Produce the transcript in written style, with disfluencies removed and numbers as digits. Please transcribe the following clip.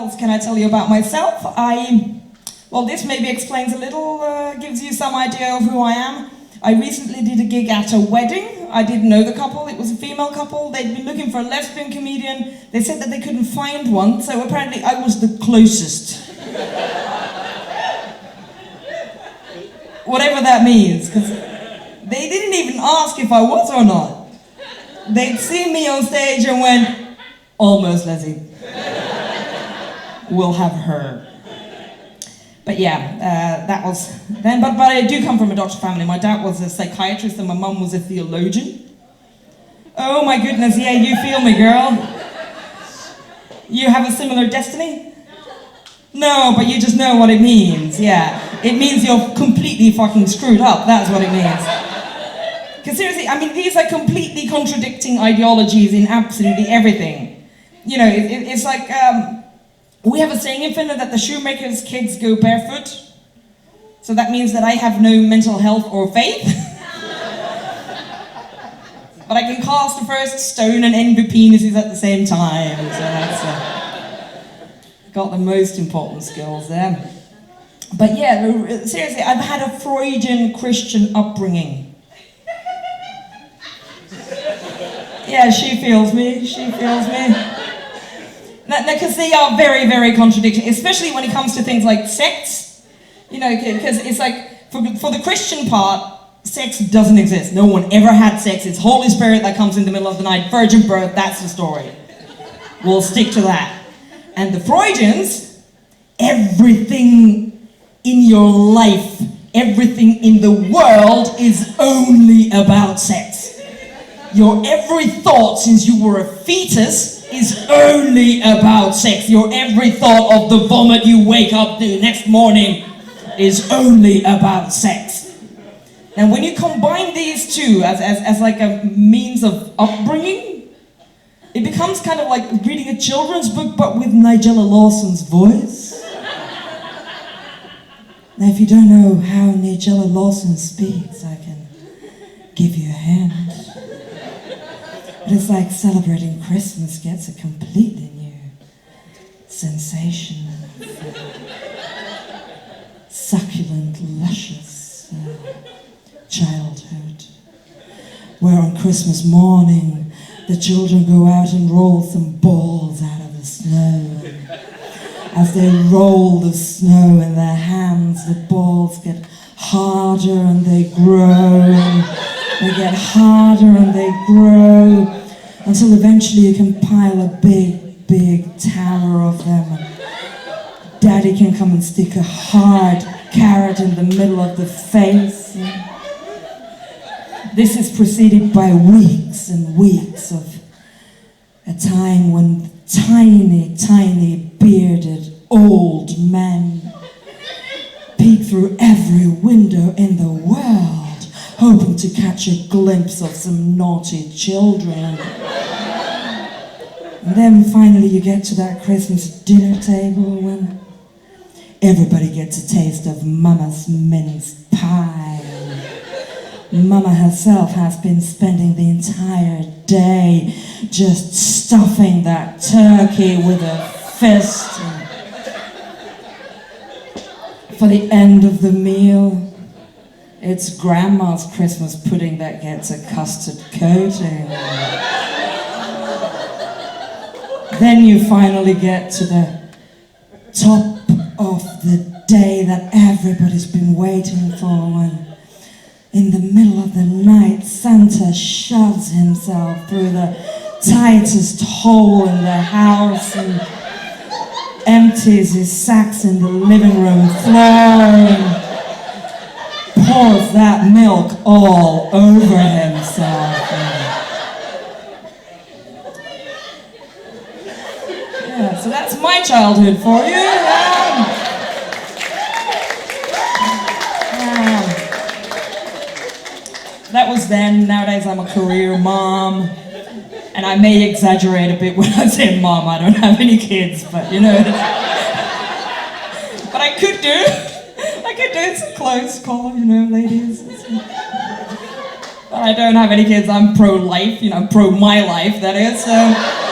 else can I tell you about myself? Well, this maybe explains a little, gives you some idea of who I am. I recently did a gig at a wedding. I didn't know the couple. It was a female couple. They'd been looking for a lesbian comedian. They said that they couldn't find one, so apparently I was the closest. Whatever that means, because they didn't even ask if I was or not. They'd seen me on stage and went, almost Leslie. We'll have her. But yeah, that was then. But I do come from a doctor family. My dad was a psychiatrist and my mum was a theologian. Oh my goodness, yeah, you feel me, girl. You have a similar destiny? No, but you just know what it means, yeah. It means you're completely fucking screwed up, that's what it means. Because seriously, I mean, these are completely contradicting ideologies in absolutely everything. You know, it's like, we have a saying in Finland that the shoemaker's kids go barefoot. So that means that I have no mental health or faith. But I can cast the first stone and envy penises at the same time. So that's got the most important skills there. But yeah, seriously, I've had a Freudian Christian upbringing. Yeah, she feels me. Because they are very, very contradictory, especially when it comes to things like sex. You know, because it's like, for the Christian part, sex doesn't exist. No one ever had sex. It's Holy Spirit that comes in the middle of the night, virgin birth, that's the story. We'll stick to that. And the Freudians, everything in your life, everything in the world is only about sex. Your every thought since you were a fetus is only about sex. Your every thought of the vomit you wake up the next morning is only about sex. And when you combine these two as like a means of upbringing, it becomes kind of like reading a children's book but with Nigella Lawson's voice. Now if you don't know how Nigella Lawson speaks, I can give you a hand. But it's like celebrating Christmas gets a completely new sensation of succulent, luscious childhood. Where on Christmas morning, the children go out and roll some balls out of the snow. As they roll the snow in their hands, the balls get harder and they grow. And they get harder and they grow until eventually you can pile a big, big tower of them. And Daddy can come and stick a hard carrot in the middle of the face. This is preceded by weeks and weeks of a time when tiny, tiny, bearded old men peek through every window in the world, hoping to catch a glimpse of some naughty children. And then finally you get to that Christmas dinner table when everybody gets a taste of Mama's mince pie. Mama herself has been spending the entire day just stuffing that turkey with a fist. For the end of the meal, it's Grandma's Christmas pudding that gets a custard coating. Then you finally get to the top of the day that everybody's been waiting for when in the middle of the night, Santa shoves himself through the tightest hole in the house and empties his sacks in the living room floor and pours that milk all over himself. Yeah, so that's my childhood for you. That was then. Nowadays I'm a career mom. And I may exaggerate a bit when I say mom. I don't have any kids, but you know. But I could do. It's a close call, you know, ladies. But I don't have any kids. I'm pro-life, you know, pro my life, that is. So.